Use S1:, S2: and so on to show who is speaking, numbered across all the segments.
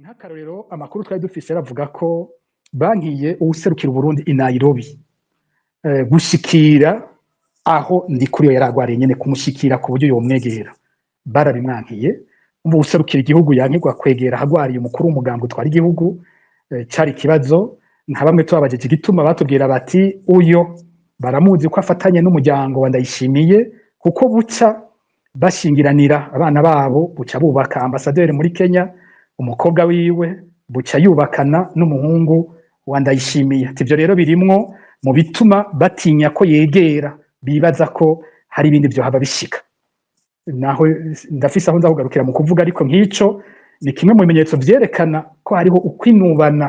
S1: nk'akarorero amakuru twari dufise aravuga ko bankiye uwuserukira Burundi i Nairobi gushikira aho Ndikuriyo yaragwariye nyene kumushikira ku buryo yomwegera barabimwankiye uwuserukira igihugu yankirwa kwegera hagwariye umukuru w'umugambi utwara igihugu cari ikibazo nka bamwe tubabajeje igituma batubwira bati uyo baramuzi ko afatanye n'umuryango wa Ndayishimiye kuko buca bashingiranira abana babo buca bubaka ambasaderi muri Kenya umukobwa wiwe buca yubakana n'umuhungu wa Ndayishimiye ivyo rero birimwo mu bituma batinya ko yegera bibaza ko hari ibindi vyo haba bishika naho ndafise aho nzakugarukira mu kuvuga ariko nk'ico ni kimwe mu bimenyetso vyerekana ko hariho ukwinubana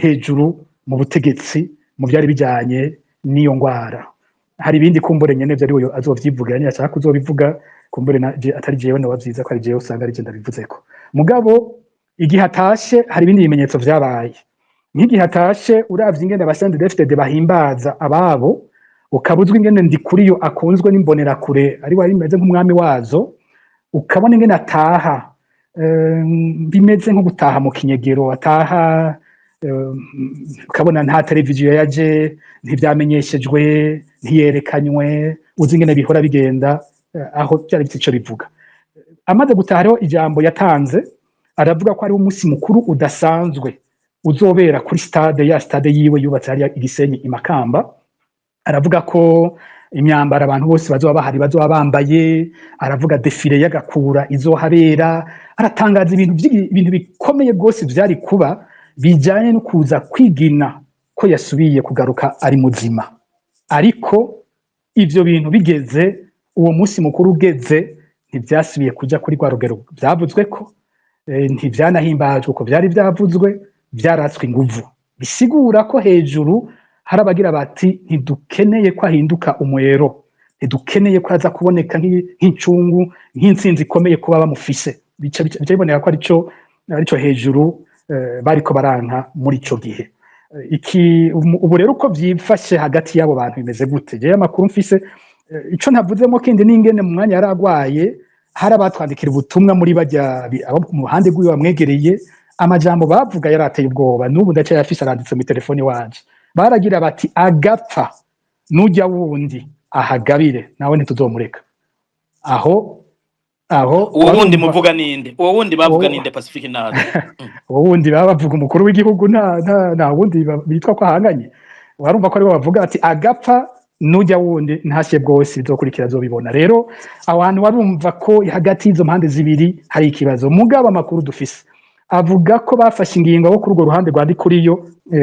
S1: hejuru mu butegetsi mu vyari bijanye n'iyo ngwara hari ibindi kumbure nyene vyo ariwe azovyivugira nyine ashaka kuzobivuga kumbure atari jewe nabavyiza ko ari jewe usanga ari je ndabivuzeko mugabo igihe atashe hari ibindi bimenyetso vyabaye nk'igihe atashe uravye ingene abasendefitede bahimbaza ababo ukabuzwa ingene Ndikuriyo akunzwe n'imbonerakure ari wari meze nk'umwami wazo ukabona ingene ataha bimeze nko gutaha mu kinyegero ataha ukabona nta televiziyo yaje ntivyamenyeshejwe ntiyerekanywe uzi ingene bihora bigenda aho byari bifite ico bivuga amaze gutaha rero ijambo yatanze aravuga ko ari umunsi mukuru udasanzwe uzobera kuri stade ya stade yiwe yubatse hariya Igisenyi Imakamba aravuga ko imyambaro abantu bose bazoba bahari bazoba bambaye aravuga defile y'agakura izohabera aratangaza ibintu bikomeye gose vyari kuba bijanye no kuza kwigina ko yasubiye kugaruka ari muzima ariko ivyo bintu bigeze uwo munsi mukuru ugeze ntivyasubiye kuja kuri rwa rugero vyavuzwe ko ntivyanahimbajwe ko vyari vyavuzwe vyaratswe inguvu bisigura ko hejuru harabagira bati ntidukeneye ko ahinduka umwero ntidukeneye ko aza kuboneka nk'incungu nk'intsinzi ikomeye kuba bamufise bica biboneka ko arico hejuru bariko baranka muri ico gihe ubu rero uko vyifashe hagati y'abo bantu bimeze gute jewe amakuru mfise ico ntavuzemo kindi n'ingene mu mwanya yaragwaye hari abatwandikira ubutumwa muri bajya abo mu ruhande rw'iwe bamwegereye amajambo bavuga yarateye ubwoba n'ubu ndaca yafise aranditse mu telefoni wanje baragira bati agapfa nujya wundi ahagabire nawe ntituzomureka aho
S2: uwo wundi muvuga ninde uwo wundi bavuga ninde Pacifique nazo
S1: uwo wundi bavuga umukuru w'igihugu nta wundi bitwa ko ahanganye warumva ko aribo bavuga ati agapfa nujya wundi ntashye bwose bizokurikira zobibona rero abantu warumva ko hagati y'izo mpande zibiri hari ikibazo mugabo amakuru dufise avuga ko bafashe ingingo abo kuri urwo ruhande rwa Ndikuriyo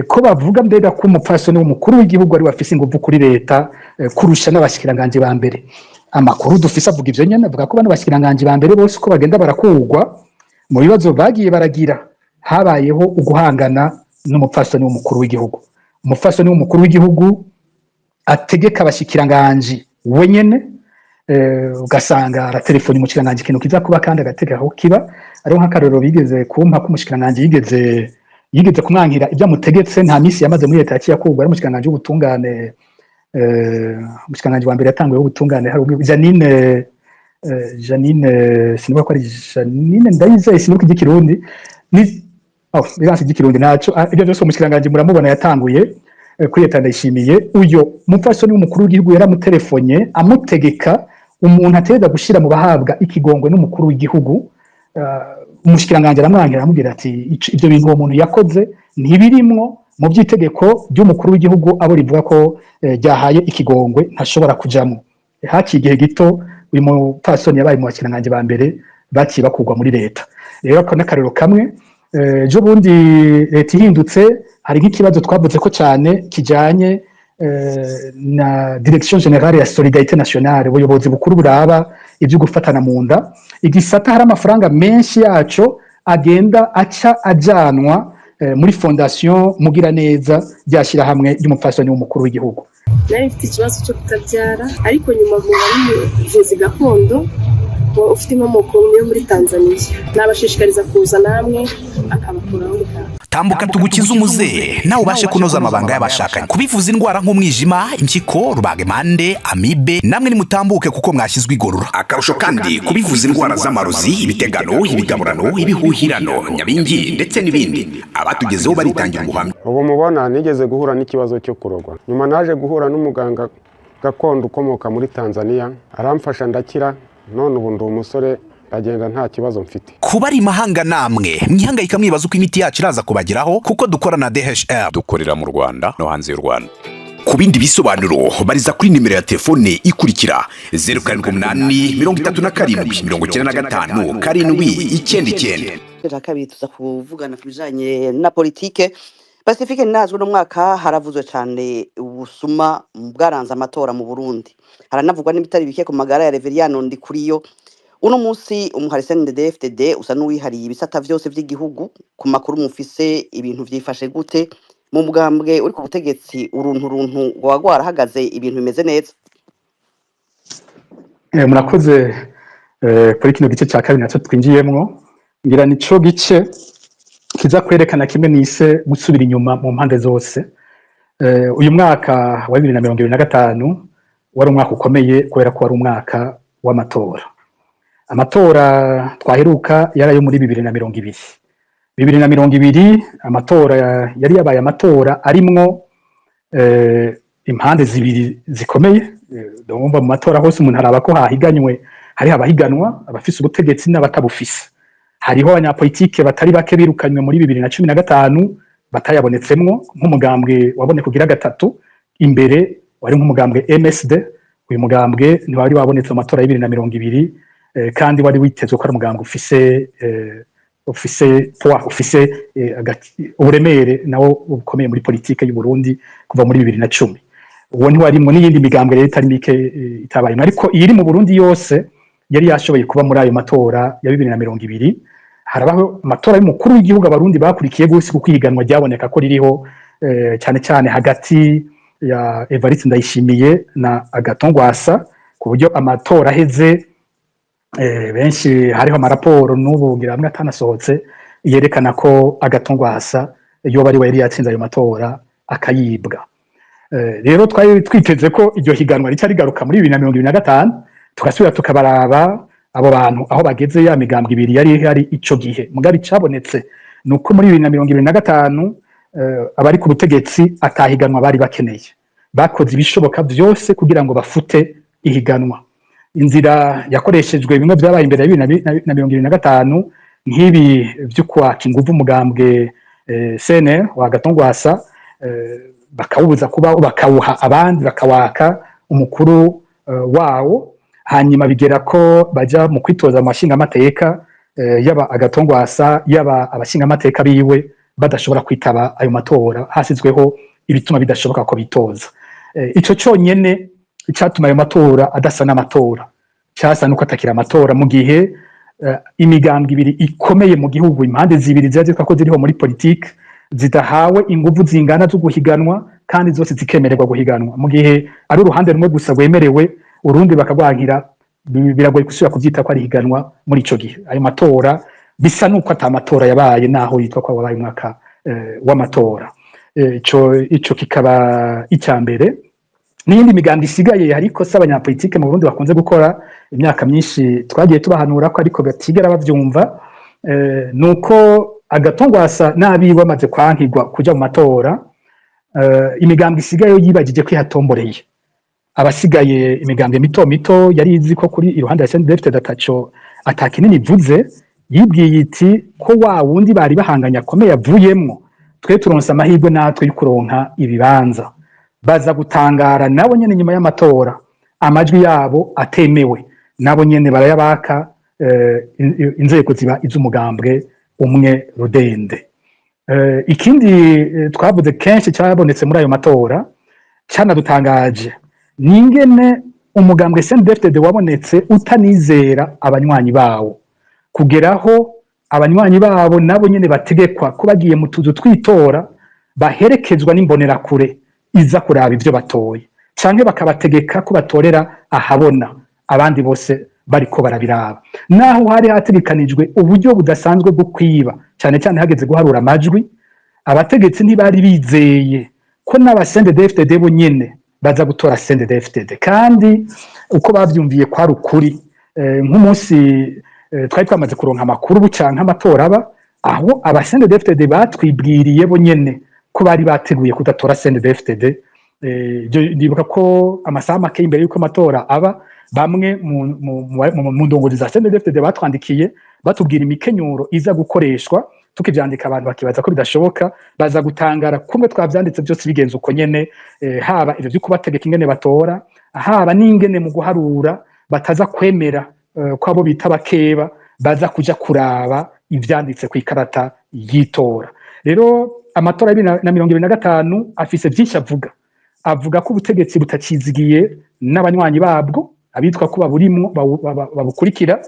S1: ko bavuga mbega ko umupfasoni w'umukuru w'igihugu ari wafise inguvu kuri leta kurusha n'abashikiranganje ba mbere amakuru dufise avuga ivyo nyene avuga ko bano bashikiranganje ba mbere bose ko bagenda barakurwa mu bibazo bagiye baragira habayeho uguhangana n'umupfasoni w'umukuru w'igihugu umupfasoni w'umukuru w'igihugu ategeka abashikiranganje wenyene ugasanga aratelefoni umushikiranganje ikintu kiza kuba kandi agatega aho kiba ariho nk'akarorero bigeze kumpa ko umushikiranganje yigeze kumwankira ibyo amutegetse nta misi yamaze muri leta yaciye akurwa ari umushikiranganje w'ubutungane umushikiranganje wa mbere yatanguye w'ubutungane hari Janine sinuba ko ari Janine Ndayizeye sinuka igikirundi biranse igikirundi naco ibyo byose umushikiranganje muramubona yatanguye kuri leta Ndayishimiye uyo mupfasoni w'umukuru w'igihugu yaramutelefone amutegeka umuntu ateza gushira mu bahabwa ikigongwe n'umukuru w'igihugu umushikiranganje aramwankira amubwira ati ivyo bintu uwo muntu yakoze ntibirimwo mu by'itegeko ry'umukuru w'igihugu abo rivuga ko ryahaye ikigongwe ntashobora kujamo haciye igihe gito uyu mupfasoni yabaye mu bashikiranganje ba mbere baciye bakurwa muri leta rero ko n'akarero kamwe ejo bundi leta ihindutse hari nk'ikibazo twavuze ko cyane kijanye na Direction Generale ya Solidarité Nationale ubuyobozi bukuru buraba ivyo gufatana mu nda igisata hari amafaranga menshi yaco agenda aca ajanwa muri fondation mugira neza byashira hamwe y'umupfasoni w'umukuru w'igihugu
S3: nari mfite ikibazo cyo kutabyara ariko nyuma mu buvuzi gakondo ufite inkomoko yo muri Tanzania nabashishikariza kuza namwe akabakuraho rikaba.
S4: Tambuka tugukize umuze nawe ubashe kunoza amabanga y'abashakanye kubivuza indwara nk'umwijima, impyiko, rubagemande, amibe, namwe nimutambuke kuko mwashyizwe igorora. Akarusho kandi kubivuza indwara z'amarozi, ibitegano, ibigaburano, ibihuhirano, nyabingi ndetse n'ibindi. Abatugezeho baritangira ubuhamya.
S5: Ubu mubona nigeze guhura n'ikibazo cyo kurogwa. Nyuma naje guhura n'umuganga gakondo ukomoka muri Tanzania, aramfasha ndakira, none ubu ndi umusore agenda nta kibazo mfite.
S4: Kuba ari mahanga namwe mwihangayika mwibaza uko imiti yacu iraza kubageraho kuko dukora na DHL, dukorera mu Rwanda no hanze y'u Rwanda. Ku bindi bisobanuro bariza kuri nimero ya telefone ikurikira 0787325799.
S6: Kabiri tuza kuvugana kubijanye na politike. Pacifique Nazwe no mwaka haravuzwe cyane ubusuma bwaranze amatora mu Burundi. Haranavugwa n'ibitari bike ku magara ya Reveriyano Ndikuriyo. Uno munsi umuharisani DFDD usa n'uwihariye ibisata vyose by'igihugu. Ku makuru mufise ibintu vyifashe gute mu mugambwe uri ku butegetsi uruntu gwagwara hagaze ibintu bimeze neza?
S1: Murakoze kuri kino gice cya kabiri naco twinjiyemwo, ngira nico gice kiza kwerekana kimwe nise gusubira inyuma mu mpande zose. Uyu mwaka wa 2025 wari umwaka ukomeye kubera ko wari umwaka w'amatora. Amatora twaheruka yari ayo muri 2020 amatora yari yabaye amatora arimwo impande zibiri zikomeye. Ndumva mu matora hose umuntu araba ko hahiganywe, hari abahiganwa abafise ubutegetsi n'abatabufise. Hariho abanyapolitike batari bake birukanywe muri 2015 batayabonetsemwo, nk'umugambwe wabone kugira gatatu imbere wari nk'umugambwe MSD. Uyu mugambwe ntiwari wabonetse mu matora ya 2020 kandi wari witezwe ko ari umugambwe ufise uburemere nawo ukomeye muri politike y'u Burundi kuva muri 2010. Uwo ntiwarimwo n'iyindi migambwe rero itari mike itabaye, ariko iri mu Burundi yose yari yashoboye kuba muri ayo matora ya 2020. Harabaho amatora y'umukuru w'igihugu abarundi bakurikiye gose kuko ihiganwa ryaboneka ko ririho cyane cyane hagati ya Evariste Ndayishimiye na Agathon Rwasa, ku buryo amatora aheze benshi hariho amaraporo n'ubu ngira hamwe atanasohotse yerekana ko Agathon Rwasa yoba ari we yari yatsinze ayo matora akayibwa. Rero twari twiteze ko iryo higanwa rica rigaruka muri 2025 tugasubira tukabaraba abo bantu aho bageze ya migambwe ibiri yari hari ico gihe. Mugabe cabonetse nuko muri 2025 abari ku butegetsi atahiganwa bari bakeneye, bakoze ibishoboka byose kugira ngo bafute ihiganwa. Inzira yakoreshejwe bimwe byabaye imbere ya 2025 nk'ibi byo kwaka inguvu umugambwe CNL wa Agathon Rwasa, bakawubuza kuba bakawuha abandi bakawaka umukuru wawo, hanyuma bigera ko baja mu kwitoza amashinga amateka yaba Agathon Rwasa yaba abashinga amateka biwe badashobora kwitaba ayo matora, hasizweho ibituma bidashoboka ko bitoza. Ico cyonyene cyatuma ayo matora adasa n'amatora, cyasa nuko atakira amatora mu gihe imigambwe ibiri ikomeye mu gihugu, impande zibiri zazitwa ko ziriho muri politike zidahawe inguvu zingana zo guhiganwa kandi zose zikemererwa guhiganwa. Mu gihe ari uruhande rumwe gusa rwemerewe urundi bakagwankira, biragoye gusubira kuvyita ko ari higanwa muri ico gihe. Ayo matora bisa nuko atamatora yabaye naho yitwa ko wabaye umwaka w'amatora. Ico kikaba icyambere. N'iyindi migambwe isigaye ariko s'abanyapolitike mu Burundi bakunze gukora imyaka myinshi twagiye tubahanura ko ariko batigera bavyumva, nuko Agathon Rwasa nabi bamaze kwankirwa kuja mu matora, imigambwe isigaye yibagije kwihatomboreye. Abasigaye imigambwe mito mito yari izi ko kuri iruhande ya CNDD-FDD atakinini vuze, yibwiye iti ko wa wundi bari bahanganya akomeye avuyemwo, twe turonsa amahirwe natwe y'ukuronka ibibanza. Baza gutangara nabo nyene nyuma y'amatora amajwi yabo atemewe, nabo nyene barayabaka, inzego ziba iz'umugambwe umwe rudende. Ikindi twavuze kenshi cyabonetse muri ayo matora cyanadutangaje ningene umugambwe CNDD-FDD wabonetse utanizera abanywanyi bawo, kugeraho abanywanyi babo nabo nyene bategekwa ko bagiye mu tuzu twitora baherekezwa n'imbonera kure iza kuraba ivyo batoye, canke bakabategeka ko batorera ahabona, abandi bose bariko barabiraba naho hari hategekanijwe uburyo budasanzwe bwo kwiba cyane cyane hageze guharura amajwi abategetsi ntibari bizeye ko n'abasende DFDD bo nyene baza gutora sende DFDD kandi uko bavyumviye kwari ukuri nk'umunsi twari twamaze kuronka amakuru bucanka amatora aba aho abasende DFDD batwibwiriye bo nyene ko bari bateguye kudatora sende DFDD ndibuka ko amasaha make imbere yuko amatora aba bamwe mu ndongozi za sende DFDD batwandikiye batubwira imikenyuro iza gukoreshwa tukivyandika abantu bakibaza ko bidashoboka baza gutangara kumwe twavyanditse byose bigenze uko nyene haba ivyo byo kubategeka ingene batora haba n'ingene mu guharura bataza kwemera ko abo bita bakeba baza kuja kuraba ivyanditse ku ikarata yitora rero amatora ya 2025 afise byinshi avuga ko ubutegetsi butacizigiye n'abanywanyi babwo abitwa ko baburimwo babukurikira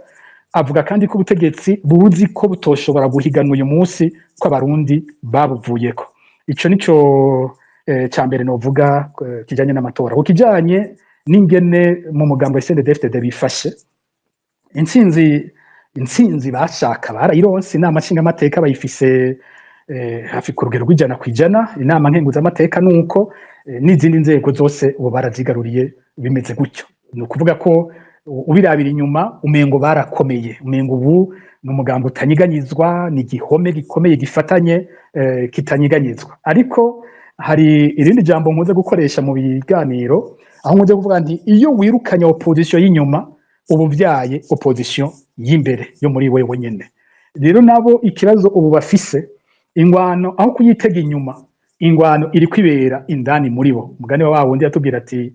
S1: avuga kandi ko ubutegetsi buzi ko butoshobora guhiganwa uyu munsi ko abarundi babuvuyeko ico nico ca mbere novuga kijanye n'amatora ku kijanye n'ingene mu mugambo wa CNDD-FDD bifashe intsinzi bashaka barayironse inama nshingamateka bayifise hafi ku rugero rw'100%, inama nkenguzamateka nuko n'izindi nzego zose ubu barazigaruriye bimeze gutyo ni ukuvuga ko ubirabira inyuma umengo barakomeye umengo ubu ni umugambo utanyiganyizwa ni igihome gikomeye gifatanye kitanyiganyizwa ariko hari irindi jambo nkunze gukoresha mu biganiro aho nkunze kuvuga nti iyo wirukanye opposition y'inyuma ubu vyaye opposition y'imbere yo muri wewe nyene rero nabo ikibazo ubu bafise ingwano aho kuyitega inyuma ingwano iri kwibera indani muri bo mugani wa wundi yatubwira ati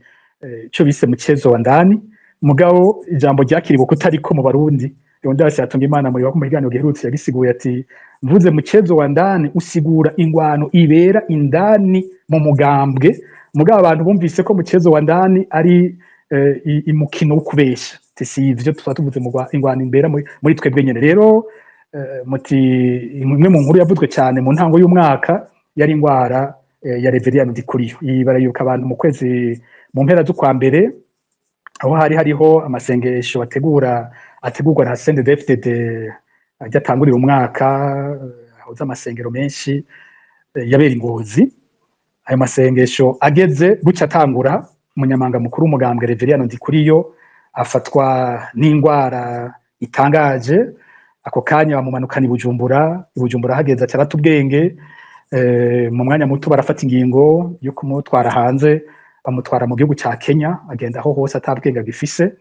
S1: cyo bise muchezo wa ndani mugabo ijambo ryakiriwe kutariko mu barundi yonda yatunga imana muri wa kumigano giherutse yagisiguye ati mvuze muchezo wa ndani usigura ingwano ibera indani mu mugambwe mugabo abantu bumvise ko muchezo wa ndani ari imukino ukubesha tisivyo tuvuze mu ingwano imbera muri twebwe nyene rero muti imwe mu nkuru yavuzwe cyane mu ntango y'umwaka yari ingwara ya Reverien Ndikuriyo yibarayuka abantu mu kwezi mu mpera z'ukwa mbere aho hariho amasengesho ategurwa na CNDD-FDD ajyatangurira umwaka aho amasengero menshi yabera Ingozi ayo masengesho ageze buca atangura umunyamanga mukuru w'umugambwe Reverien Ndikuriyo afatwa n'ingwara itangaje ako kanya bamumanukana Ibujumbura hageze acarata ubwenge mu mwanya muto barafata ingingo yo kumutwara hanze bamutwara mu gihugu ca Kenya agenda aho hose atabwenge agifise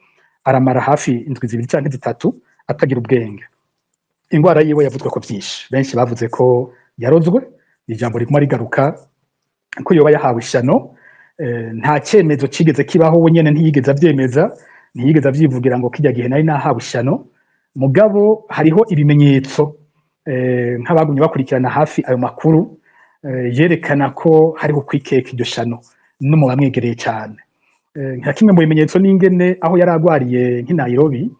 S1: aramara hafi indwi 2 canke 3 atagira ubwenge ingwara yiwe yavuzwe ko byinshi benshi bavuze ko yarozwe ijambo riguma rigaruka ko yoba yahawe ishano nta cyemezo cigeze kibaho we nyene ntiyigeze avyivugira ngo kijya gihe nari nahawe ishano mugabo hariho ibimenyetso nk'abagumye bakurikirana hafi ayo makuru yerekana ko hariho kwikeka iryo shano no mu bamwegereye cyane nka kimwe mu bimenyetso n'ingene aho yaragwariye nk'i Nairobi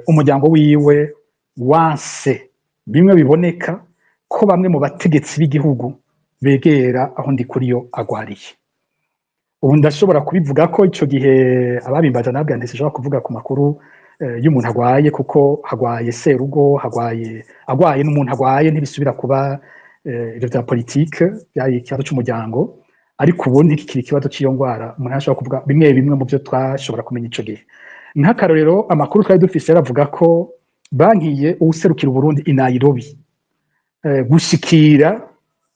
S1: umuryango wiwe wanse bimwe biboneka ko bamwe mu bategetsi b'igihugu begera aho Ndikuriyo agwariye ubu ndashobora kubivuga ko ico gihe ababimbaza nabwo ndashobora kuvuga ku makuru y'umuntu agwaye kuko hagwaye serugo agwaye n'umuntu agwaye ntibisubira kuba ibyo bya politique byari ikibazo cy'umuryango ariko ubu ntikikiri ikibazo cy'iyo ngwara umuntu ashobora kuvuga bimwe mu byo twashobora kumenya ico gihe nk'akarorero amakuru twari dufise yaravuga ko bankiye uwuserukira Burundi i Nairobi gushikira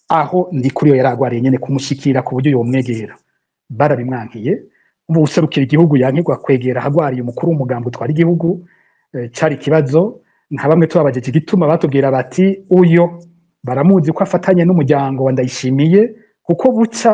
S1: aho Ndikuriyo yaragwariye nyene kumushikira ku buryo yomwegera barabimwankiye ubu userukira igihugu yankirwa kwegera hagwariye umukuru w'umugambo utwara igihugu cari kibazo nka bamwe tubabajeje igituma batubwira bati uyo baramuzi ko afatanye n'umuryango wa Ndayishimiye kuko buca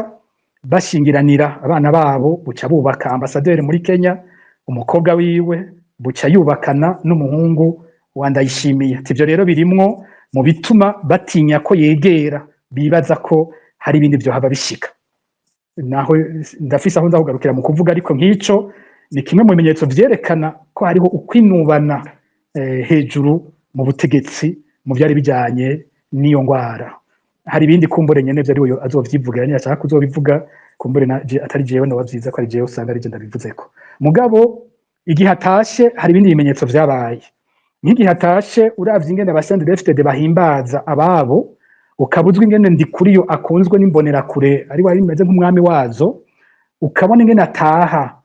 S1: bashingiranira abana babo buca bubaka ambasaderi muri Kenya umukobwa wiwe buca yubakana n'umuhungu wa Ndayishimiye ivyo rero birimwo mu bituma batinya ko yegera bibaza ko hari ibindi byo haba bishika naho ndafise aho ndahugarukira mu kuvuga ariko nk'ico ni kimwe mu bimenyetso vyerekana ko hariho ukwinubana hejuru mu butegetsi mu byari bijanye n'iyo ngwara hari ibindi kumbure nyene vyari we azovyivugira nyine ashaka kuzobivuga kumbure atari jewe no wavyiza ko ari jewe usanga ari je ndabivuzeko mugabo igihe atashe hari ibindi bimenyetso vyabaye. Nk'igihe atashe uravye ingene abasende FTD bahimbaza ababo, ukabuzwa ingene Ndikuriyo akunzwe n'imbonera kure ari wari meze nk'umwami wazo, ukabona ingene ataha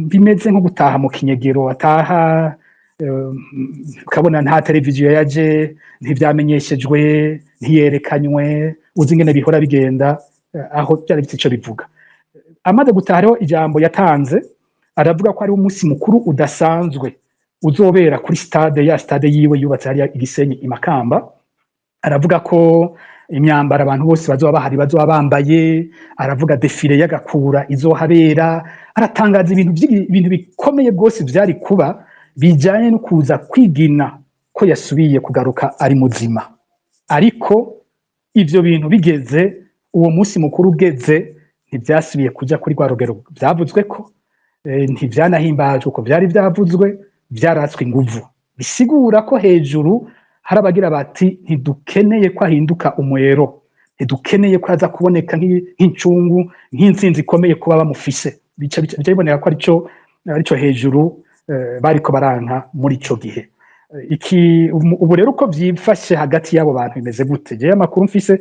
S1: bimeze nko gutaha mu kinyegero, ataha ukabona nta televiziyo yaje, ntivyamenyeshejwe, ntiyerekanywe, uzi ingene bihora bigenda, aho byari bifite ico bivuga. Amaze gutaha rero ijambo yatanze, aravuga ko ari umunsi mukuru udasanzwe uzobera kuri stade yiwe yubatse hariya Igisenyi i Makamba. Aravuga ko imyambaro abantu bose bazoba bahari bazoba bambaye, aravuga defile y'agakura izohabera, aratangaza ibintu bikomeye bwose vyari kuba bijanye no kuza kwigina ko yasubiye kugaruka ari muzima. Ariko ivyo bintu bigeze, uwo munsi mukuru ugeze, ntivyasubiye kuja kuri rwa rugero vyavuzwe ko, ntivyanahimbajwe uko vyari vyavuzwe, vyaratswe inguvu. Bisigura ko hejuru hari abagira bati ntidukeneye ko ahinduka umwero, ntidukeneye ko aza kuboneka nk'incungu, nk'intsinzi ikomeye kuba bamufise. Bica biboneka ko arico hejuru bariko baranka muri ico gihe. Ubu rero uko vyifashe hagati y'abo bantu bimeze gute? Jewe amakuru mfise,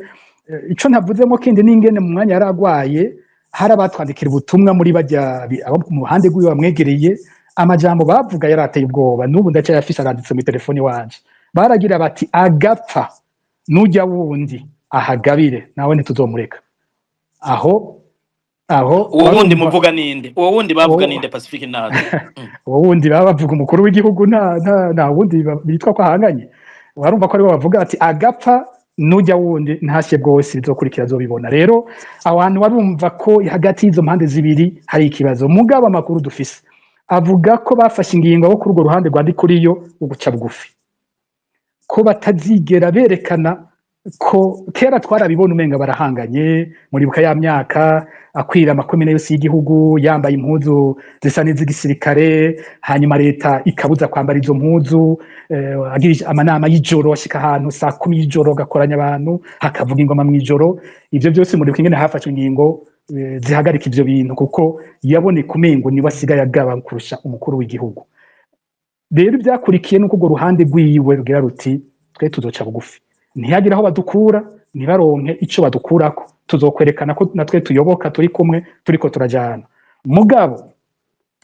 S1: ico ntavuzemo kindi n'ingene mu mwanya yaragwaye hari abatwandikira ubutumwa muri bajya mu ruhande rw'iwe bamwegereye, amajambo bavuga yarateye ubwoba, n'ubu ndacyayafise aranditse mu telefoni wanje. Baragira bati agapfa nujya wundi ahagabire nawe ntituzomureka. Aho
S2: uwo wundi muvuga ninde? Uwo wundi bavuga ninde Pacifique Nazo?
S1: Uwo wundi bavuga umukuru w'igihugu, nta wundi bitwa ko ahanganye. Warumva ko ari bo bavuga ati agapfa nujya wundi ntashye bwose bizokurikira zobibona. Rero abantu barumva ko hagati y'izo mpande zibiri hari ikibazo. Mugabo amakuru dufise avuga ko bafashe ingingo yo kuri urwo ruhande rwa Ndikuriyo uguca bugufi, ko batazigera berekana ko kera twarabibona umenga barahanganye muri buka ya myaka, akwira amakomine yose y'igihugu yambaye impuzu zisa n'iz'igisirikare, hanyuma leta ikabuza kwambara izo mpuzu, agira amanama y'ijoro, ashika ahantu saa 10 y'ijoro gakoranya abantu, hakavuga ingoma mw'ijoro. Ivyo byose muri ingene hafashwe ingingo zihagarika ivyo bintu, kuko yaboneka umengo ni wasigaye agaba kurusha umukuru w'igihugu. Rero byakurikiye nuko urwo ruhande rwiwe rugira ruti twe tuzoca bugufi, ntiyagira aho badukura, ntibaronke ico badukurako, tuzokwerekana ko natwe tuyoboka, turi kumwe, turiko turajana. Mugabo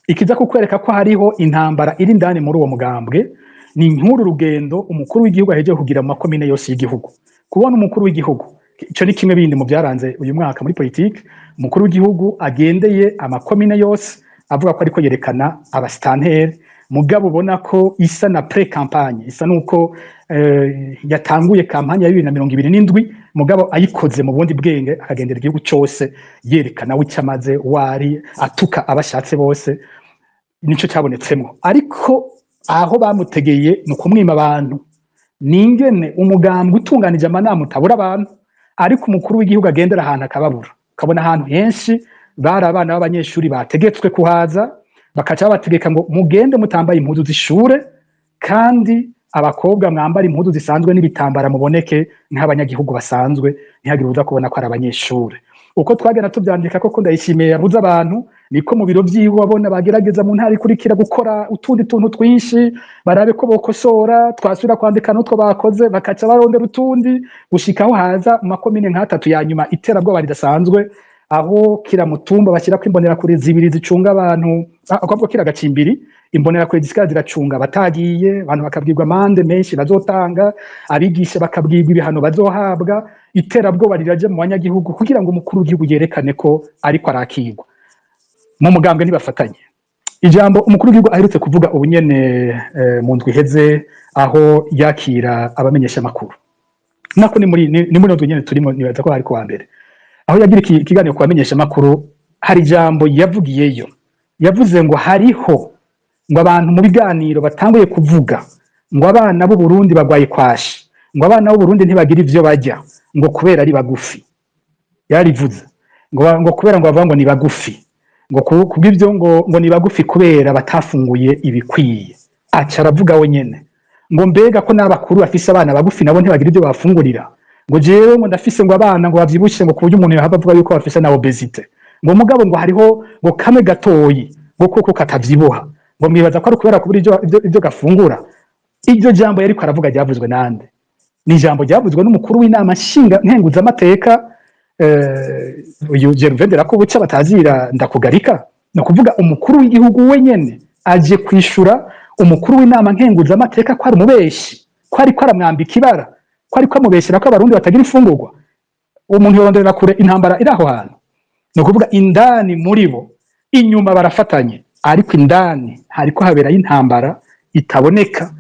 S1: ikiza kukwereka ko hariho intambara iri ndani muri uwo mugambwe, ni nkuru rugendo umukuru w'igihugu aheje kugira mu makomine yose y'igihugu. Kubona umukuru w'igihugu, ico ni kimwe bindi mu byaranze uyu mwaka muri politique, umukuru w'igihugu agendeye amakomine yose avuga ko ariko yerekana abastanteri. Mugabo ubona ko isa na pre-campagne, isa nuko yatanguye kampanye ya 2027, mugabo ayikoze mu bundi bwenge, akagendera igihugu cyose yerekana w'icyamaze wari atuka abashatse bose. Nico cyabonetsemo. Ariko aho bamutegeye no kumwima abantu, ningene umugambwe utunganije amanama utabura abantu, ariko umukuru w'igihugu agendera ahantu akababura. Kabona ahantu henshi bari abana b'abanyeshuri bategetswe kuhaza, bakaca bategeka ngo mugende mutambaye impuzu z'ishure, kandi abakobwa mwambara impuzu zisanzwe n'ibitambara muboneke nk'abanyagihugu basanzwe, ntihagire uza kubona ko ari abanyeshure. Uko twagenda tubyandika koko Ndayishimiye yabuze abantu, niko mu biro vyiwe abona bagerageza mu ntara ikurikira gukora utundi tuntu twinshi, barabe ko bokosora, twasubira kwandika n'utwo bakoze, bakaca barondera utundi, gushikaho haza mu makomine nk'atatu ya nyuma iterabwoba ridasanzwe, aho kira mutumba bashyira kwimbonera kuri zibiri zicunga abantu, akabwo kira gacimbiri imbonera kuri disika ziracunga batagiye, abantu bakabwirwa amande menshi bazotanga, abigisha bakabwirwa ibihano bazohabwa, iterabwoba riraje mu banyagihugu kugira ngo umukuru w'igihugu yerekane ko ariko arakirwa. Mu mugambwe ntibafatanye. Ijambo umukuru w'igihugu aherutse kuvuga ubunyene mu ndwi iheze, aho yakira abamenyesha makuru. Nako ni muri ndwi nyene turimo, nibaza ko ari ku wa mbere. Aho yagira ikiganiro ku bamenyesha makuru, hari ijambo yavugiyeyo, yavuze ngo hariho ngo abantu mu biganiro batanguye kuvuga ngo abana b'u Burundi bagwaye kwashi, ngo abana b'u Burundi ntibagira ivyo bajya, ngo kubera ari bagufi. Yarivuze ngo kubera ngo bavuga ngo ni bagufi, ngo kubw'ivyo ngo ni bagufi kubera batafunguye ibikwiye. Aca aravuga we nyene ngo mbega ko n'abakuru bafise abana bagufi nabo ntibagira ivyo bafungurira, ngo jewe ngo ndafise ngo abana ngo bavyibushe, ngo kuburyo umuntu yahava avuga yuko bafise na obesite, ngo mugabo ngo hariho ngo kamwe gatoyi ngo kuko katavyibuha ngo mwibaza ko ari kubera kubura ibyo gafungura. Iryo jambo yariko aravuga ryavuzwe nande? Ni ijambo ryavuzwe n'umukuru w'inama nkenguzamateka uyu Gervais Nderakobuca batazira ndakugarika. No kuvuga umukuru w'igihugu wenyene aje kwishura umukuru w'inama nkenguzamateka ko ari umubeshi, ko ari aramwambika ibara, ko ari amubeshera ko abarundi batagira ifungurwa. Umuntu yorondera kure intambara iraho hantu. No kuvuga indani muri bo inyuma barafatanye, ariko indani hariko habera intambara itaboneka.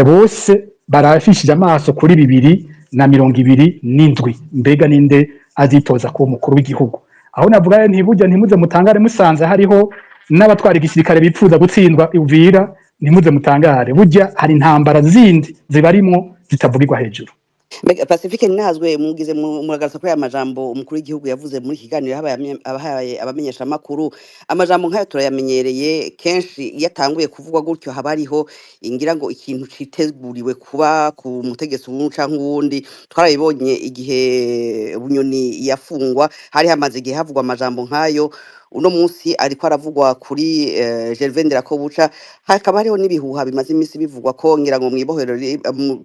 S1: Bose barafishije amaso kuri 2027 mbega ninde azitoza ko umukuru w'igihugu. Aho navuga ntibujya ntimuze mutangare musanze hariho n'abatwara igisirikare bipfuza gutsindwa Uvira, ntimuze mutangare burya hari intambara zindi zibarimo zitavugirwa hejuru.
S6: Pacifique Ninahazwe mugize muragarutse ko ya majambo umukuru w'igihugu yavuze muri kiganiro abahaye abamenyesha makuru. Amajambo nkayo turayamenyereye kenshi yatanguye kuvugwa gutyo habariho ingira ngo ikintu citeguriwe kuba ku mutegetsi w'umwe canke uwundi. Twarabibonye igihe Bunyoni yafungwa, hari hamaze igihe havugwa amajambo nkayo. Uno munsi ariko aravugwa kuri Gervais Nderakobuca. Hakaba hariho n'ibihuha bimaze imisi bivugwa ko ngira ngo mwibohero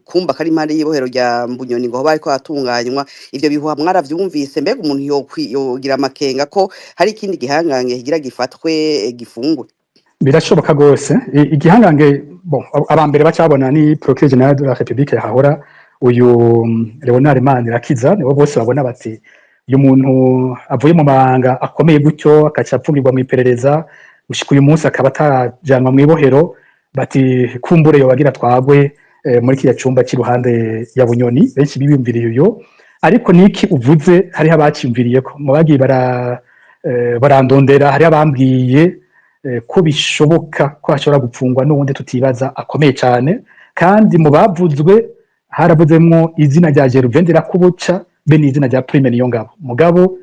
S6: kumba kari impande y'ibohero rya Bunyoni ngo bariko atunganywa. Ivyo bihuha mwaravyumvise, mbega umuntu yogira amakenga ko hari ikindi gihangange kigira gifatwe gifungwe?
S1: Birashoboka gose igihangange. Bon, abambere bacabona ni Procureur General de la République yahora uyu Leonard Manirakiza, nibo bose babona bati uyu muntu avuye mu mabanga akomeye gutyo akaca apfungirwa mu iperereza gushika uyu munsi akaba atajanwa mu ibohero, bati kumbure yo bagira twagwe muri kiya cumba cy'iruhande ya Bunyoni. Benshi bibimviriye uyo, ariko niki uvuze hari abacimviriye ko mu bagiye barandondera, hari abambwiye ko bishoboka ko ashobora gupfungwa n'uwundi tutibaza akomeye cyane. Kandi mu bavuzwe haravuzemwo izina rya Gervais Nderakobuca be n'izina rya Prime Niyongabo. Mugabo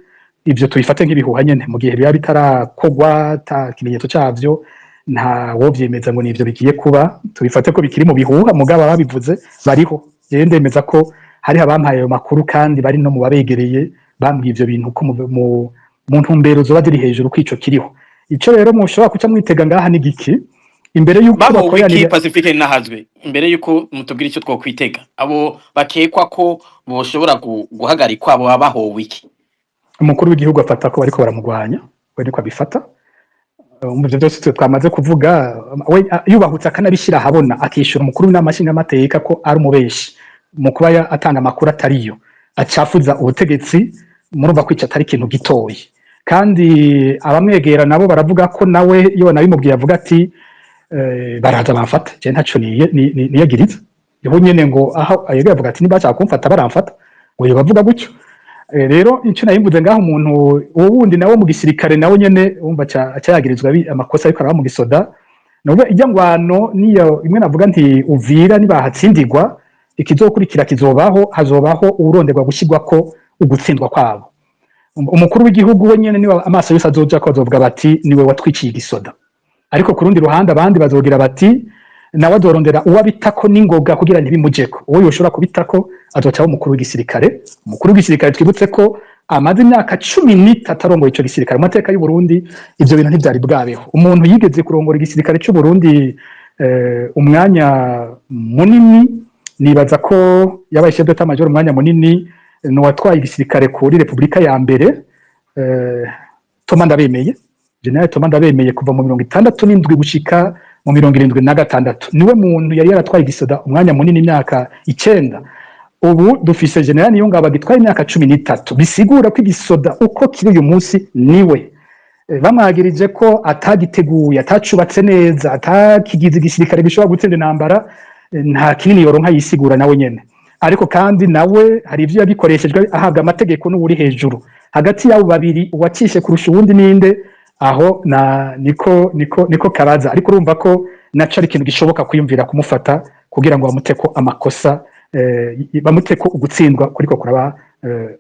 S1: ivyo tubifate nk'ibihuha nyene mu gihe biba bitarakogwa ta kimenyetso cyavyo, nta wovyemeza ngo nivyo bigiye kuba. Tubifate ko bikiri mu bihuha, mugabo ababivuze bariho. Je ndemeza ko hari abampaye ayo makuru kandi bari no mu babegereye bambwiye ivyo bintu ko mu ntumbero zoba ziri hejuru kwico kiriho. Ico rero mushobora kuca mwitega ngaha ni giki imbere yuko
S2: bakoyanira Pacifique Ninahazwe, imbere yuko mutubwira icyo twokwitega abo bakekwa ko boshobora guhagarikwa abo babahowe iki?
S1: Umukuru w'igihugu afata ko bariko baramugwanya, bariko abifata. Umuvyo byose twamaze kuvuga, we yubahutse akanabishira habona akishura umukuru w'inamashinga amateka ko ari umubeshi mu kuba atanga amakuru atariyo, acafuza ubutegetsi. Murumva kwica atari ikintu gitoyi. Kandi abamwegera nabo baravuga ko nawe iyo nabimubwiye avuga ati baraza bamfata, je ntaco niyagiriza. Yeho nyene ngo aho ayega avuga ati nibacha kumfata baramfata, ngo yo bavuga gutyo. Rero ico nayimvuze ngaho umuntu wundi nawe mu gisirikare nawe nyene umva acayagirizwa amakosa ariko araba mu gisoda. Nubwo ijya ngwano niyo imwe navuga nti Uvira nibahatsindirwa ikizokurikira hazobaho uronderwa gushigwa ko ugutsindwa kwabo. Umukuru w'igihugu we nyene niwe amaso yose azoja ko azovuga bati niwe watwiciye igisoda. Ariko ku rundi ruhande abandi bazogira bati nawe adorondera uwa bitako n'ingoga kugira ntibimujeko. Uwo yoshobora kubitako azocaho umukuru w'igisirikare. Umukuru w'igisirikare twibutse ko amaze imyaka 13 arongoye ico gisirikare. Mu mateka y'u Burundi ivyo bintu ntivyari bwabeho. Umuntu yigeze kurongora igisirikare cy'u Burundi umwanya munini, nibaza ko yabaye chef d'état major umwanya munini no watwaye igisirikare kuri Republika ya mbere, Thomas Ndabemeye, General Thomas Ndabemeye kuva mu 67 gushika mu 76. Niwe muntu yari yaratwaye igisoda umwanya munini imyaka 9. Ubu dufise General Niyongabo agitwaye imyaka 13. Bisigura ko igisoda uko kiri uyu munsi niwe. Bamwagirije ko atagiteguye, atacubatse neza, atakigize igisirikare gishobora gutsinda intambara, nta kinini yoronka yisigura nawe nyene. Ariko kandi nawe hari ivyo yabikoreshejwe ahabwa amategeko n'uri hejuru. Hagati yabo babiri uwacishe kurusha uwundi ninde, aho niko kabaza. Ariko urumva ko naco ari ikintu gishoboka kwiyumvira kumufata kugira ngo bamuteko amakosa, bamuteko ugutsindwa kuriko kuraba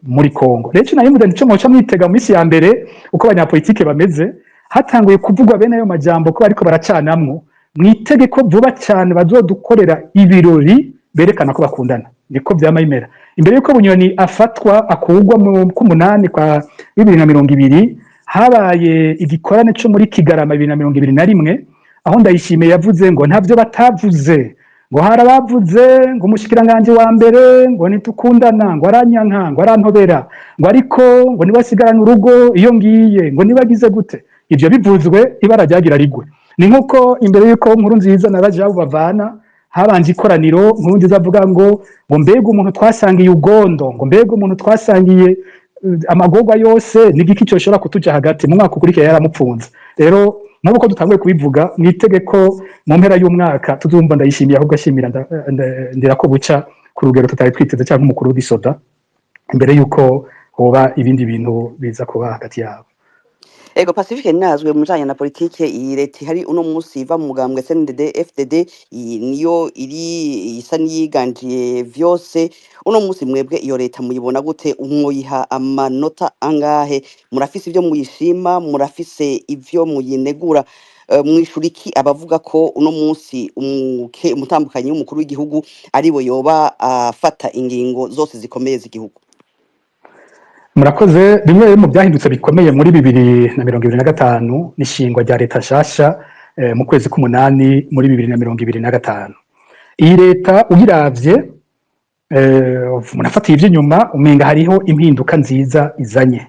S1: muri Kongo. Rero nayimuze nico mwoca mwitega mu misi ya mbere uko abanyapolitike bameze, hatanguye kuvugwa bene ayo majambo ko bariko baracanamwo. Mwitegeko vuba cyane bazodukorera ibirori berekana ko bakundana. Niko byamayimera. Imbere yuko Bunyoni afatwa akugwa mu 8 kwa 2020 habaye igikorane cyo muri Kigarama 2021 aho Ndayishimiye yavuze ngo ntavyo batavuze, ngo harabavuze ngo umushikiranganje wa mbere ngo nitukundana, ngo aranyanka, ngo arantobera, ngo ariko ngo nibasigarana urugo iyo ngiye, ngo nibagize gute. Ivyo bivuzwe ibara ryagira rigwe. Ni nkuko imbere yuko Nkurunziza n'abajabu bavana habanje ikoraniro Nkurunziza avuga ngo mbega umuntu twasangiye ugondo, ngo mbega umuntu twasangiye amagorwa yose nigiki cyo shora kutuja hagati mu mwaka ukurikiye yaramupfunze. Rero nuko dutanguye kubivuga mwitegeko mu mpera y'umwaka tuzumva Ndayishimiye ahubwo ashimira ndira ko buca ku rugero tutari twiteze cyangwa umukuru w'isoda imbere yuko hoba ibindi bintu biza kuba hagati yabo.
S6: Ego Pacifique nazwe mujanye na politike iyi leta hari uno munsi iva mu mugambwe CNDD FDD niyo iri isa niyiganjiye vyose. Uno munsi mwebwe iyo leta muyibona gute, umwoyiha amanota angahe? Murafise ivyo muyishima, murafise ivyo muyinegura? Mwishuriki abavuga ko uno munsi umutambukanyi w'umukuru w'igihugu ariwe yoba afata ingingo zose zikomeye z'igihugu?
S1: Murakoze. Bimwe mu byahindutse bikomeye muri 2025 n'ishingwa rya leta nshasha mu kwezi k'umunani muri 2025. Iyi leta uyiravye munafatiye ivy'inyuma umenga hariho impinduka nziza izanye,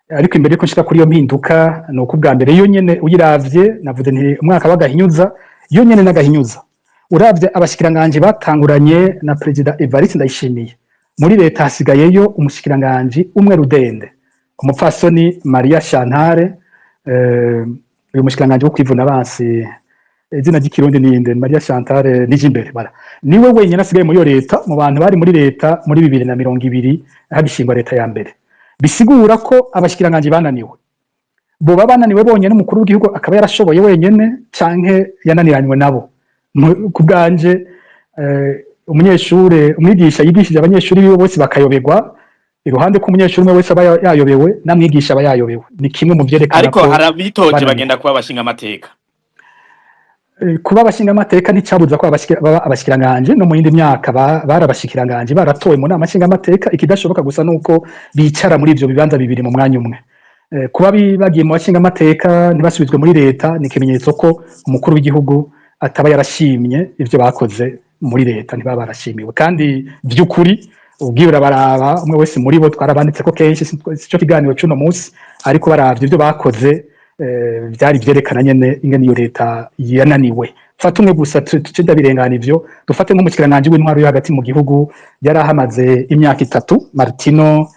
S1: ariko imbere yuko nshika kuri iyo mpinduka no kubwa mbere yo nyene uyiravye navuze nti umwaka w'agahinyuza yo nyene n'agahinyuza. Uravye abashikiranganje batanguranye na President Evariste Ndayishimiye, muri leta hasigayeyo umushikiranganje umwe rudende, umupfasoni Maria Chantale. Uyu mushikiranganje wo kwivuna abansi izina ry'ikirundi ninde Maria Chantale Nijimbere bara niwe wenyine asigaye muri yo leta mu bantu bari muri leta muri 2020 habishingwa leta ya mbere. Bisigura ko abashikiranganje bananiwe, bo babananiwe bonyene umukuru w'igihugu akaba yarashoboye wenyene canke yananiranywe nabo. Kubganje umunyeshure umwigisha yigishije abanyeshuri biwe bose bakayoberwa, iruhande ko umunyeshuri umwe wese aba yayobewe namwigisha aba yayobewe. Ni kimwe mu vyerekana
S2: ariko harabitoje bagenda kuba bashinga amateka.
S1: Kuba abashinga amateka nticabuza ko abashikiranganje no mu yindi myaka barabashikiranganje baratowe mu nama nshinga amateka. Ikidashoboka gusa nuko bicara muri ivyo bibanza bibiri mu mwanya umwe. Kuba bagiye mu bashinga amateka ntibasubizwe muri leta ni ikimenyetso ko umukuru w'igihugu ataba yarashimye ivyo bakoze muri leta, ntibaba barashimiwe. Kandi by'ukuri ubwira baraba umwe wese muri bo twarabanditse ko kenshi cyo kiganiro cy'uno munsi, ariko baravye ivyo bakoze byari byerekana nyene ingene iyo leta yananiwe. Fata umwe gusa tuce ndabirengana ivyo, dufate nk'umukiranganje w'intwaro yo hagati mu gihugu yarahamaze imyaka 3 Martino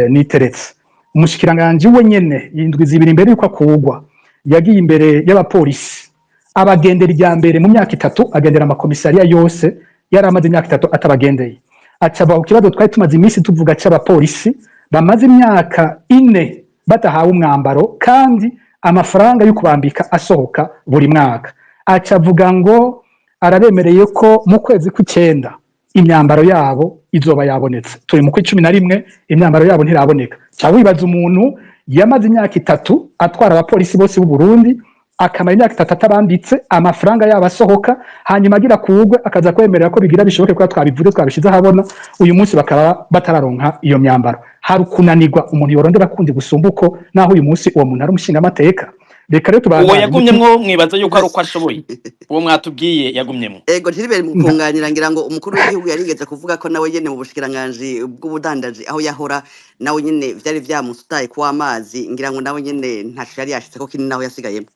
S1: Niteretse. Umushikiranganje we nyene yindwi zibiri imbere yuko akugwa yagiye imbere y'abapolisi abagendera irya mbere mu myaka 3 agendera amakomisariya yose yaramaze imyaka 3 atabagendeye. Acaba ukibazo twari tumaze iminsi tuvuga c'abapolisi bamaze imyaka 4 batahawe umwambaro kandi amafaranga yo kubambika asohoka buri mwaka. Acavuga ngo arabemereye ko mu kwezi kw'icenda imyambaro yabo izoba yabonetse. Turi mu kw'icumi na rimwe imyambaro yabo ntiraboneka. Ca wibaza umuntu yamaze imyaka 3 atwara abapolisi bose b'u Burundi akamara imyaka 3 atabambitse amafaranga yabo asohoka, hanyuma agira kuugwe akaza kwemerera ko bigira bishoboke ko twabivuze twabishize ahabona uyu munsi bakaba batararonka iyo myambaro. Hari kunanirwa umuntu yorondera kundi gusumbuko naho uyu munsi uwo muntu ari umushinga amateka. Reka rero tubaza
S2: uwo yagumyemwo mwibaza yuko ari uko ashoboye uwo mwatubwiye yagumyemwo.
S6: Ego ntibere mu kunganira ngira ngo umukuru w'igihugu yarigeze kuvuga ko nawe nyene mu bushikiranganje bw'ubudandaji aho yahora nawe nyene vyari vyamusutaye ku amazi, ngira ngo nawe nyene ntaco yari yashitse ko kini naho yasigayemo.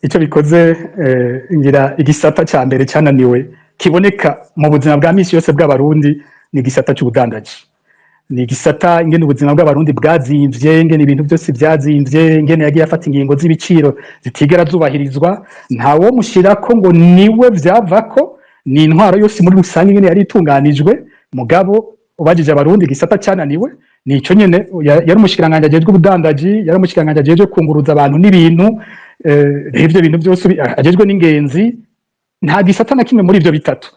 S1: Icyo bikoze ngira igisata cya mbere cyananiwe kiboneka mu buzima bwa misi yose bw'abarundi ni igisata cy'ubudandaji. Ni igisata ingene ubuzima bw'abarundi bwazimvye, ingene ibintu byose byazimvye, ingene yagiye afata ingingo z'ibiciro zitigera zubahirizwa. Ntawo mushirako ngo niwe vyavako, ni intwaro yose muri rusange ingene yari itunganijwe. Mugabo ubajije abarundi igisata cyananiwe nico nyene. Yari umushikiranganje ajejwe ubudandaji, yari umushikiranganje ajejwe kunguruza abantu n'ibintu, ivyo bintu byose ajejwe n'ingenzi. Nta gisata na kimwe muri ivyo bitatu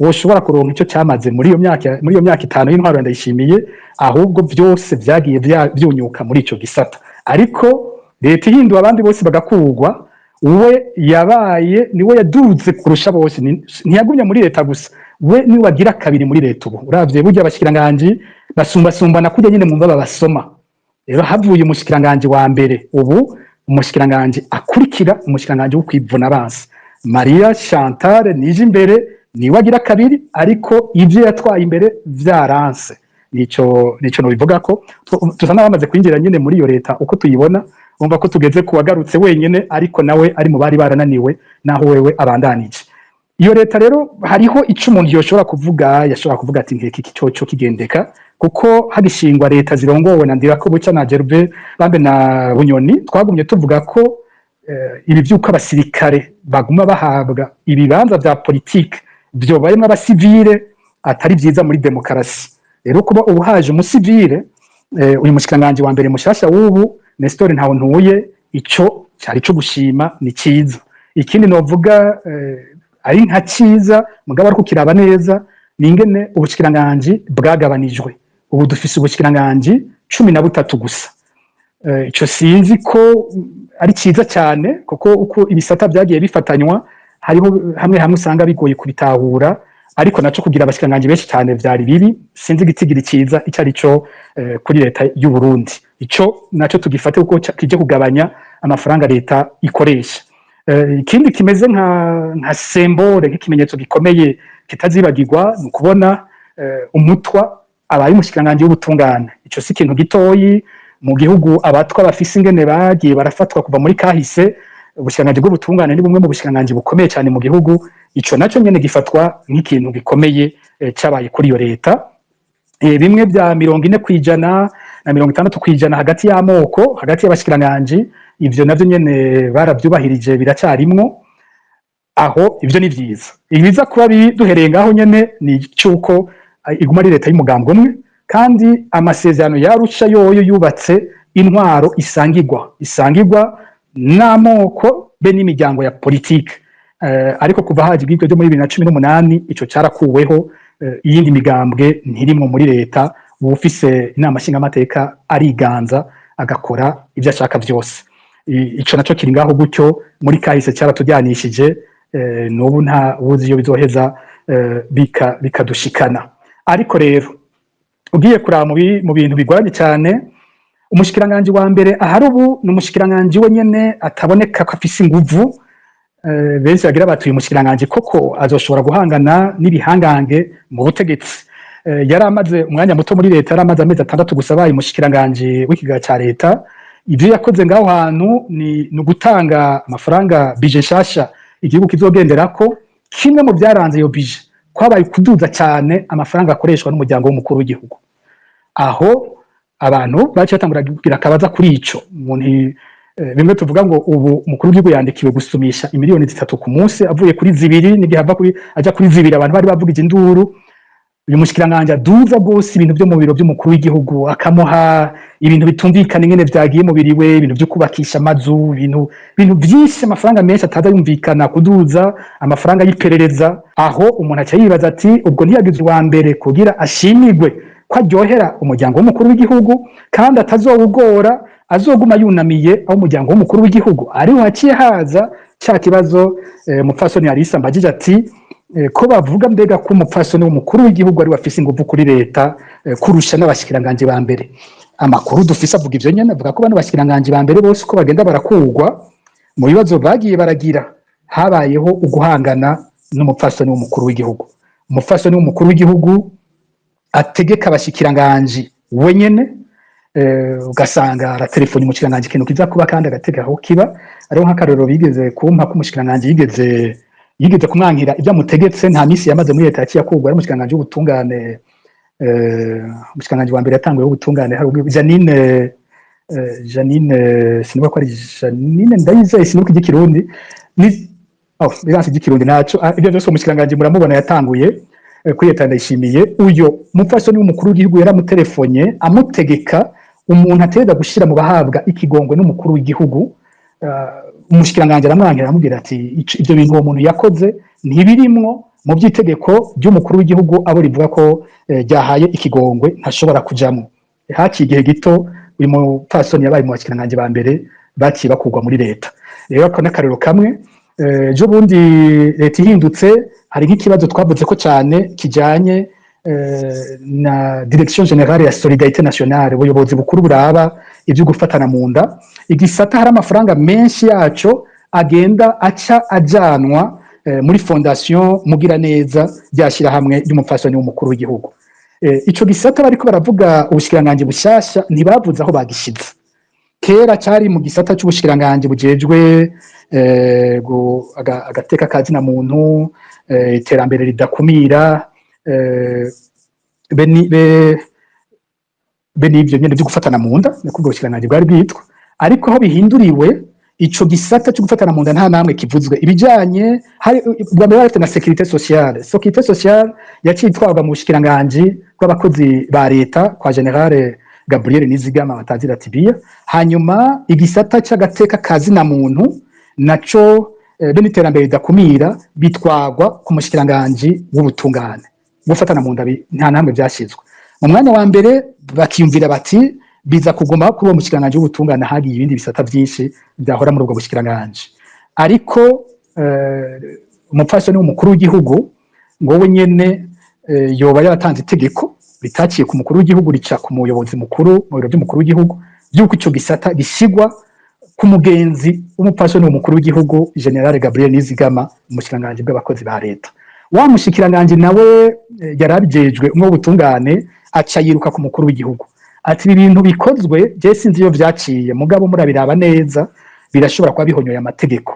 S1: woshobora kuronka ico cyamaze muri iyo myaka 5 y'intwaro Ndayishimiye, ahubwo byose vyagiye byunyuka muri ico gisata. Ariko leta ihinduye abandi bose bagakugwa, we yabaye niwe yaduze kurusha bose. Ntiyagumye muri leta gusa, we ni wagira kabiri muri leta. Ubu uravye burya abashikiranganje basumbasumbana kujya nyine mu mbaba basoma rero havuye umushikiranganje wa mbere ubu umushikiranganje akurikira umushikiranganje wo kwivuna abansi Maria Chantal nije imbere niwe agira kabiri ariko ivyo yatwaye imbere vyaranse nico no bivuga ko tuza nabamaze kwinjira nyene muri iyo leta uko tuyibona umva ko tugeze kuwagarutse wenyene ariko nawe ari mu bari barananiwe naho wewe abandanije iyo leta rero hariho ico umuntu yoshobora kuvuga yashobora kuvuga ati nkeke icoco kigendeka kuko hagishingwa leta zirongowe na Ndirakobuca na Gervais bambe na Bunyoni twagumye tuvuga ko ibi vyuko abasirikare baguma bahabwa ibibanza vya politique byo barimo abasivile atari vyiza muri demokarasi rero kuba ubuhaje umusivile uyu mushikanganje wa mbere mushasha w'ubu Nestor Ntawontuye ico cyari cyo gushima ni ciza ikindi novuga ari nka ciza mugabo ari kukiraba neza ningene ubushikiranganje bwagabanijwe ubu dufise ubushikiranganje 13 gusa ico sinzi ko ari ciza cyane kuko uko ibisata byagiye bifatanywa hariho hamwe usanga bigoye kubitahura ariko naco kugira abashikiranganje benshi cyane vyari bibi sinzi gitigira ciza icari cyo kuri leta y'u Burundi ico naco tugifate uko kije kugabanya amafaranga leta ikoresha ikindi kimeze nka symbole nk'ikimenyetso gikomeye kitazibagirwa ni ukubona umutwa abaye umushikiranganje w'ubutungane ico si ikintu gitoyi mu gihugu abatwa bafise ingene bagiye barafatwa kuva muri kahise ubushikiranganje bw'ubutungane ni bumwe mu bushikiranganje bukomeye cyane mu gihugu ico naco nyene gifatwa nk'ikintu gikomeye cabaye kuri iyo leta bimwe bya 40% na 60% hagati y'amoko hagati y'abashikiranganje ivyo navyo nyene baravyubahirije biracarimwo aho ivyo ni vyiza ibiza kuba duhereye ngaho nyene ni cyuko iguma ari leta y'umugambwe umwe kandi amasezerano yarusha yoyo yubatse intwaro isangirwa n'amoko be n'imiryango ya politike ariko kuva haje ibyo byo muri 2018 ico cyarakuweho iyindi migambwe ntirimwe muri leta ufise inama nshingamateka ariganza agakora ibyo ashaka byose ico naco kiri ngaho gutyo muri kahise cyaratujyanishije n'ubu nta buzi iyo bizoheza bikadushikana ariko rero ugiye kuraba mu bintu bigoranye cyane umushikiranganje wa mbere ahari ubu n'umushikiranganje wenyene ataboneka ko afise inguvu benshi bagira batuye umushikiranganje koko azoshobora guhangana n'ibihangange mu butegetsi yari amaze umwanya muto muri leta yari amaze amezi 6 gusa baye umushikiranganje w'ikiga cya leta ivyo yakoze ngaho hantu ni gutanga amafaranga bije shasha igihugu kizogenderako kimwe mu byaranze iyo bije kwabaye kuduza cyane amafaranga akoreshwa n'umuryango w'umukuru w'igihugu aho abantu bacatangura kugira kabaza kuri ico umuntu bimwe tuvuga ngo ubu umukuru w'igihugu yandikiwe gusumisha imiliyoni 3 ku munsi avuye kuri 2 n'igihe ava kuri aja kuri 2 abantu bari bavugije induru uyu mushikiranganje aduza gose ibintu byo mu biro by'umukuru w'igihugu akamuha ibintu bitumvikana ingene vyagiye mu biriwe ibintu byo kubakisha amazu ibintu byinshi amafaranga menshi atazayumvikana kuduza amafaranga y'iperereza aho umuntu aca yibaza ati ubwo ntiyagize uwa mbere kugira ashimigwe ko aryohera umuryango w'umukuru w'igihugu kandi atazowugora azoguma yunamiye aho umuryango w'umukuru w'igihugu ari waciye haza cya kibazo mupfasoni Alisa mbagije ati ko bavuga mbega ko umupfasoni w'umukuru w'igihugu ari wafise ingufu kuri leta kurusha n'abashikiranganje ba mbere amakuru dufise avuga ivyo nyene avuga ko bano bashikiranganje ba mbere bose ko bagenda barakugwa mu bibazo bagiye baragira habayeho uguhangana n'umupfasoni w'umukuru w'igihugu umupfasoni w'umukuru w'igihugu ategeka abashikiranganje wenyene ugasanga aratelefoni umushikiranganje ikintu kiza kuba kandi agatega aho kiba ariho nk'akarero bigeze kumpa ko umushikiranganje yigeze kumwankira ibyo amutegetse nta misi yamaze muri leta yaciye akugwa ari umushikiranganje w'ubutungane umushikiranganje wa mbere yatanguye w'ubutungane hari Janine sinubwo ko ari Janine ndayizeye sinubwo igikirundi ni biranse igikirundi naco ibyo byose umushikiranganje muramubona yatanguye kuri leta ndayishimiye uyo mupfasoni w'umukuru w'igihugu yaramutelefone amutegeka umuntu atereza gushira mu bahabwa ikigongwe n'umukuru w'igihugu umushikiranganje aramwankira aramubwira ati ibyo bintu uwo muntu yakoze ntibirimwo mu by'itegeko by'umukuru w'igihugu abo rivuga ko ryahaye ikigongwe ntashobora kujamo haciye igihe gito uyu mupfasoni yabaye mu bashikiranganje ba mbere baciye bakugwa muri leta rero ko n'akarero kamwe ejo bundi leta ihindutse hari nk'ikibazo twavuze ko cyane kijanye na direction générale ya solidarité nationale ubuyobozi bukuru buraba ibyo gufatana mu nda. Igisata hari amafaranga menshi yaco agenda aca ajanwa muri fondation Mugiraneza ryashyira hamwe ry'umupfasoni w'umukuru w'igihugu. Ico gisata bariko baravuga ubushikiranganje bushasha ntibavuze aho bagishize. Kera cyari mu gisata cy'ubushikiranganje bujejwe agateka kazina muntu, iterambere ridakumira, n'ibyo nyene byo gufatana mu nda niko ubwo bushikiranganje bwari bwitwa. Ariko aho bihinduriwe ico gisata cyo gufatana mu nda nta namwe kivuzwe. Ibijanye hari bwa mbere na sécurité sociale. Sécurité sociale yaciye itwarwa mu bushikiranganje bw'abakozi ba leta kwa General Gabriel Nizigama batazira Tibia. Hanyuma igisata cy'agateka kazina muntu naco n'iterambere ridakumira bitwagwa ku mushikiranganje w'ubutungane. Gufatana mu nda nta namwe byashyizwe. Mu mwanya wa mbere bakiyumvira bati biza kuguma kuri uwo mushikiranganje w'ubutungane hagiye ibindi bisata byinshi byahora muri ubwo bushikiranganje. Ariko umupfasoni w'umukuru w'igihugu ngo we nyene yoba yaratanze itegeko ritaciye ku mukuru w'igihugu rica ku muyobozi mukuru mu biro by'umukuru w'igihugu by'uko ico gisata gishyigwa ku mugenzi w'umupfasoni w'umukuru w'igihugu General Gabriel Nizigama umushikiranganje bw'abakozi ba leta. Wa mushikiranganje nawe yarabijejwe umwe w'ubutungane aca yiruka ku mukuru w'igihugu ati ibi bintu bikozwe je sinzi iyo vyaciye mugabo murabiraba neza birashobora kuba bihonyoye amategeko.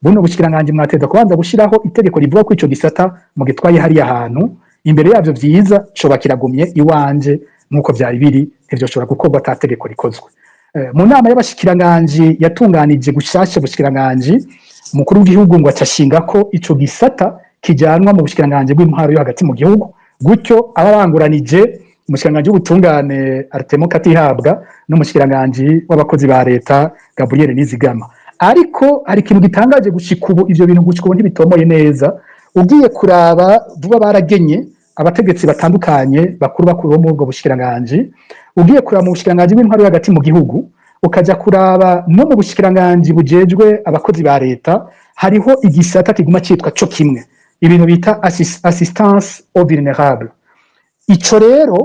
S1: Buno bushikiranganje mwateza kubanza gushiraho itegeko rivuga ko ico gisata mu gitwaye hari ahantu imbere yavyo vyiza coba kiragumye iwanje nkuko vyari biri ntivyoshobora gukorwa atategeko rikozwe. Mu nama y'abashikiranganje yatunganije gushasha bushikiranganje umukuru w'igihugu ngo acashinga ko ico gisata kijanwa mu bushikiranganje bw'intwaro yo hagati mu gihugu gutyo ababanguranije umushikiranganje w'ubutungane Artemo Katihabwa n'umushikiranganje w'abakozi ba leta Gabriel Nizigama. Ariko hari ikintu gitangaje gushika ubu ivyo bintu gushika ubu ntibitomoye neza. Ugiye kuraba vuba baragenye abategetsi batandukanye bakuru bo muri ubwo bushikiranganje, ugiye kuraba mu bushikiranganje bw'intwaro yo hagati mu gihugu ukaja kuraba no mu bushikiranganje bujejwe abakozi ba leta hariho igisata kiguma citwa co kimwe ibintu bita assistance aux vulnérables. Ico rero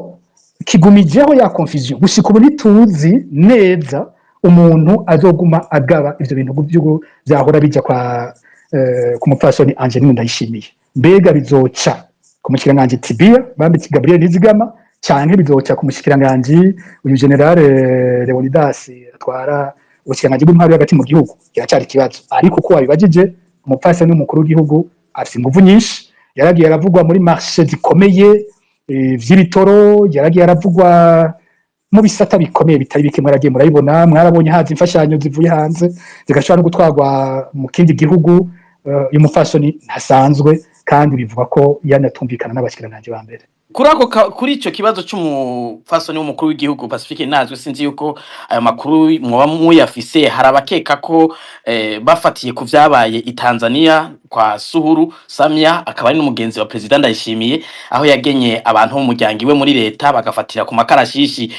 S1: kigumijeho ya confusion gushika ubu ntituzi neza umuntu azoguma agaba ivyo bintu byahora bija kwa ku mupfasoni Angeline Ndayishimiye. Mbega bizoca ku mushikiranganje Tibia bambi Gabriel Nizigama canke bizoca ku mushikiranganje uyu General Leonidas atwara ubushikiranganje bw'intwaro hagati mu gihugu kiracari kibazo. Ariko ko wabibajije umupfasoni w'umukuru w'igihugu afise inguvu nyinshi yaragiye aravugwa muri marché zikomeye vy'ibitoro yaragiye aravugwa mu bisata bikomeye bitari bike mwaragiye murayibona mwarabonye hazi imfashanyo zivuye hanze zigashobora no gutwarwa mu kindi gihugu. Uyu mupfasoni ntasanzwe kandi bivuga ko yanatumvikana n'abashikiranganje ba mbere.
S2: Kuri ico kibazo c'umupfasoni w'umukuru w'igihugu Pacifique nazwe sinzi yuko ayo makuru mwoba muyafise. Harabakeka ko bafatiye ku vyabaye i Tanzania kwa Suhuru Samia akaba ari n'umugenzi wa President Ndayishimiye aho yagenye abantu bo muryango iwe muri leta bagafatira ku makarashishi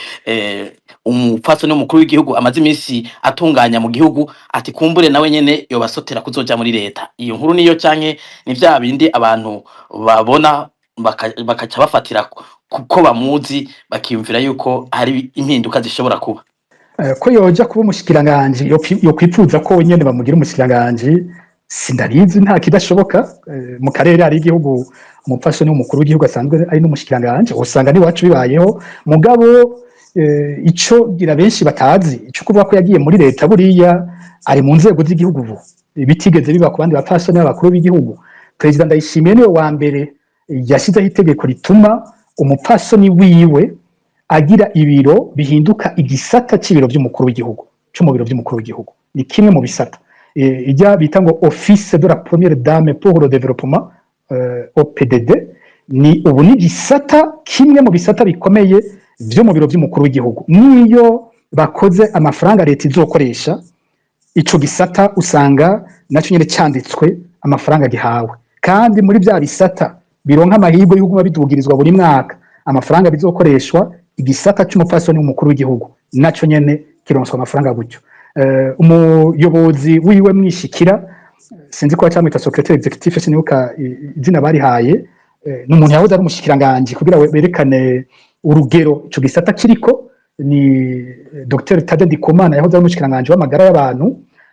S2: umupfasoni w'umukuru w'igihugu amaze iminsi atunganya mu gihugu ati kumbure nawe nyene yobasotera kuzoja muri leta. Iyo nkuru niyo canke ni vya bindi abantu babona bakaca bafatira kuko bamuzi bakiyumvira yuko hari impinduka zishobora kuba
S1: ko yoja kuba umushikiranganje yo kwipfuza ko nyene bamugira umushikiranganje sindarizi nta kidashoboka. Mu karere ari igihugu umupfasoni w'umukuru w'igihugu asanzwe ari n'umushikiranganje usanga ni wacu bibayeho mugabo ico gira benshi batazi ico kuvuga ko yagiye muri leta buriya ari mu nzego z'igihugu ubu bitigeze biba ku bandi bapfasoni b'abakuru b'igihugu. President Ndayishimiye niwe wa mbere yashyizeho itegeko rituma umupfasoni wiwe agira ibiro bihinduka igisata c'ibiro by'umukuru w'igihugu cyo mu biro by'umukuru w'igihugu. Ni kimwe mu bisata ijya bita ngo Office de la Première Dame pour le Développement OPDD. Ni ubu ni gisata kimwe mu bisata bikomeye byo mu biro by'umukuru w'igihugu. Niyo bakoze amafaranga leta izokoresha ico gisata usanga naco nyene cyanditswe amafaranga gihawe kandi muri bya bisata bironka amahirwe y'uguma bidugirizwa buri mwaka amafaranga bizokoreshwa igisata c'umupfasoni w'umukuru w'igihugu naco nyene kironswa amafaranga gutyo. Umuyobozi wiwe mwishikira sinzi ko cyamwita secrétaire exécutif sinibuka izina bari haye n'umuntu yahoze ari umushikiranganje kugira berekane urugero ico gisata kiriko ni Dr Tade Ndikumana yahoze ari umushikiranganje w'amagara y'abantu,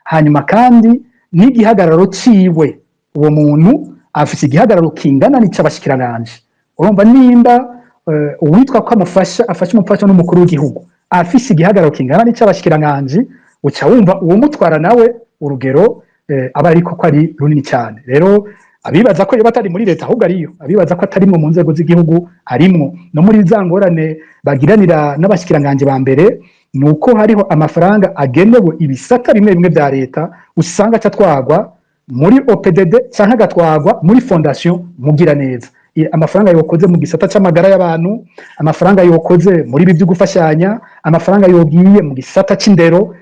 S1: hanyuma kandi n'igihagararo ciwe uwo muntu afise igihagararo kingana n'ic'abashikiranganje. Urumva nimba uwitwa ko afasha umufasha n'umukuru w'igihugu afise igihagararo kingana n'ic'abashikiranganje, uca wumva uwo mutwara nawe urugero aba ariko ko ari runini cyane. Rero abibaza ko yoba atari muri leta ahubwo ariyo, abibaza ko atarimwo mu nzego z'igihugu arimwo, no muri za ngorane bagiranira n'abashikiranganje ba mbere nuko hariho amafaranga agenewe ibisata bimwe bimwe bya leta usanga atatwagwa muri OPDD canke agatwagwa muri fondation Mugiraneza. Amafaranga yokoze mu gisata c'amagara y'abantu, amafaranga yokoze muri ibi byo gufashanya, amafaranga yogiye mu gisata c'indero,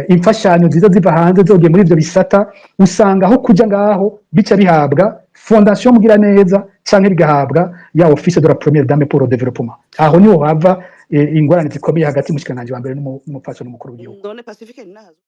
S1: imfashanyo ziza ziva hanze zogiye muri ivyo bisata, usanga aho kuja ngaho bica bihabwa fondation Mugiraneza canke bigahabwa ya office de la première dame pour le développement. Aho niho hava ingorane zikomeye hagati y'umushikiranganje wa mbere n'umufasha n'umukuru w'igihugu.